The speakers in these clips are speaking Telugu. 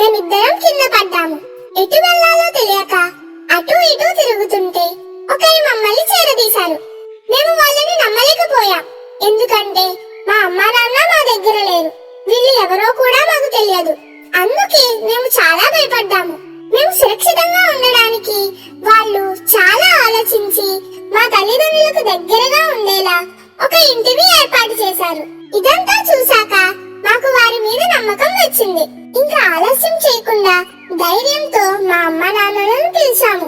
మేమిద్దరం కింద పడ్డాము. ఎటు వెళ్లాలో తెలియక అటు ఇటు తిరుగుతుంటే ఒకరు మమ్మల్ని చేరదీశారు. మేము వాళ్ళని నమ్మలేకపోయాం. ఎందుకంటే మా అమ్మా నాన్న మా దగ్గర లేరు. వీళ్ళు ఎవరో కూడా మాకు తెలియదు. అందుకే మేము చాలా భయపడ్డాము. మేము సురక్షితంగా ఉండడానికి వాళ్ళు చాలా ఆలోచించి మా తల్లిదండ్రులకు దగ్గరగా ఉండేలా ఒక ఇంటిని ఏర్పాటు చేశారు. ఇదంతా చూశాక మాకు వారి మీద నమ్మకం వచ్చింది. ఇంకా ఆలస్యం చేయకుండా ధైర్యంతో మా అమ్మ నాన్నలను పిలిచాము.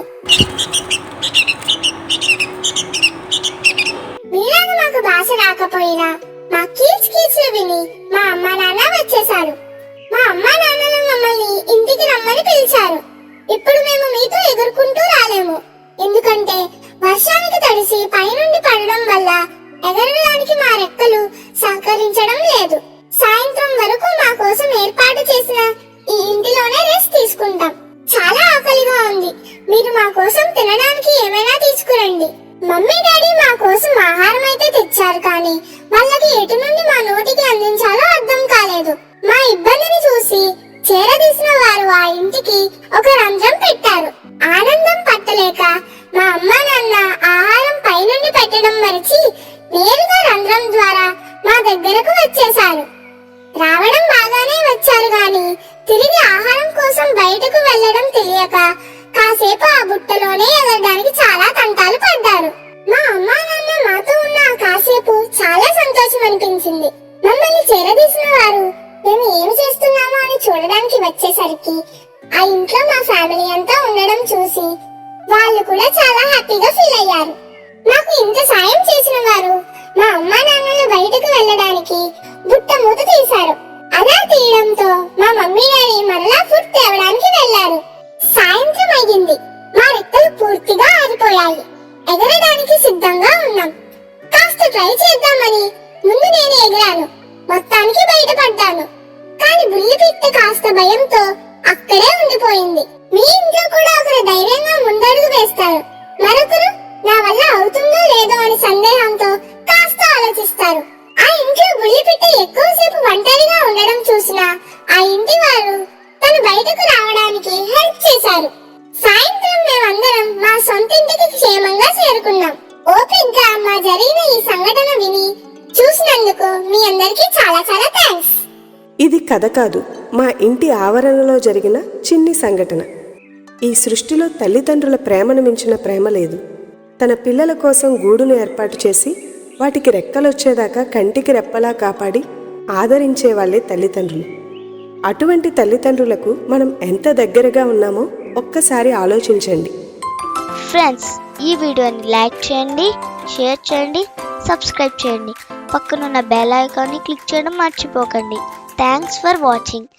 మీలాగా మాకు భాష రాకపోయినా మా కీచ్ కీచ్లు విని మా అమ్మ నాన్న వచ్చేశారు. మా అమ్మ నాన్నలు మమ్మల్ని ఇంటికి రమ్మని పిలిచారు. ఇప్పుడు మేము మీతో ఎగురుకుంటూ రాలేము. ఎందుకంటే వర్షానికి తడిసి పైనుండి పడడం వల్ల ఎగరడానికి మా రెక్కలు సహకరించడం లేదు. సాయంత్రం వరకు మా కోసం ఏర్పాటు చేసిన ఈ ఇంటిలోనే రెస్ట్ తీసుకుంటాం. చాలా ఆకలిగా ఉంది. మీరు మా కోసం తినడానికి ఏమైనా తీసుకురండి. మమ్మీ డాడీ మా కోసం ఆహారం అయితే తెచ్చారు, కానీ వాళ్ళకి ఎటు నుండి మా నోటికి అందించాలో అర్థం కాలేదు. మా ఇబ్బందిని చూసి చేరదీసిన వారు ఆ ఇంటికి ఒక రంధ్రం పెట్టారు. ఆనందం పట్టలేక మా అమ్మ నాన్న ఆహారం పైనుండి పెట్టడం మరిచి నేరుగా రంధ్రం ద్వారా మా దగ్గరకు వచ్చేశారు. రావడం బాగానే వచ్చారు, గాని తిరిగి ఆహారం కోసం బయటకు వెళ్లడం తెలియక కాసేపు ఆ బుట్టలోనే ఎగరడానికి చాలా తంటాలు పడ్డారు. మా అమ్మా నాన్న మాతో ఉన్న ఆ కాసేపు చాలా సంతోషం అనిపించింది. మమ్మల్ని చేరదీసిన వారు మేము ఏమి చేస్తున్నామో అని చూడడానికి వచ్చేసరికి ఆ ఇంట్లో మా ఫ్యామిలీ అంతా ఉండడం చూసి వాళ్ళు కూడా చాలా హ్యాపీగా ఫీల్ అయ్యారు. నాకు ఇంత సాయం చేసిన వారు మా అమ్మా నాన్నలు బయటకు వెళ్ళడానికి బుట్ట మూత తీశారు. అలా తీయడంతో మా మమ్మీ డాడీ మరలా ఫుడ్ తేవడానికి వెళ్లారు. సాయంత్రం అయ్యింది. మా రెక్కలు పూర్తిగా ఆరిపోయాయి. ఎగరడానికి సిద్ధంగా ఉన్నాం. కాస్త ట్రై చేద్దామని ముందు నేను ఎగిరాను. మొత్తానికి బయటపడ్డాను. కానీ బుల్లి పిట్ట కాస్త భయంతో అక్కడే ఉండిపోయింది. మీ ఇంట్లో కూడా ఒకరు ధైర్యంగా ముందడుగు వేస్తారు, మరొకరు నా వల్ల అవుతుందో లేదో అని సందేహంతో కాస్త ఆలోచిస్తారు. ఆ ఇంట్లో బుల్లి పిట్ట ఎక్కువసేపు ఒంటరిగా ఉండడం చూసిన ఆ ఇంటి వారు తను బయటకు రావడానికి హెల్ప్ చేశారు. సాయంత్రం మేమందరం మా సొంత ఇంటికి క్షేమంగా చేరుకున్నాం. ఓపిగ్గా మా జరిగిన ఈ సంఘటన విని చూసినందుకు మీ అందరికీ చాలా చాలా థాంక్స్. ఇది కథ కాదు, మా ఇంటి ఆవరణలో జరిగిన చిన్ని సంఘటన. ఈ సృష్టిలో తల్లిదండ్రుల ప్రేమను మించిన ప్రేమ లేదు. తన పిల్లల కోసం గూడును ఏర్పాటు చేసి వాటికి రెక్కలొచ్చేదాకా కంటికి రెప్పలా కాపాడి ఆదరించే వాళ్ళే తల్లిదండ్రులు. అటువంటి తల్లిదండ్రులకు మనం ఎంత దగ్గరగా ఉన్నామో ఒక్కసారి ఆలోచించండి. ఫ్రెండ్స్, ఈ వీడియోని లైక్ చేయండి, షేర్ చేయండి, సబ్స్క్రైబ్ చేయండి. పక్కనున్న బెల్ ఐకాన్ని క్లిక్ చేయడం మర్చిపోకండి. Thanks for watching.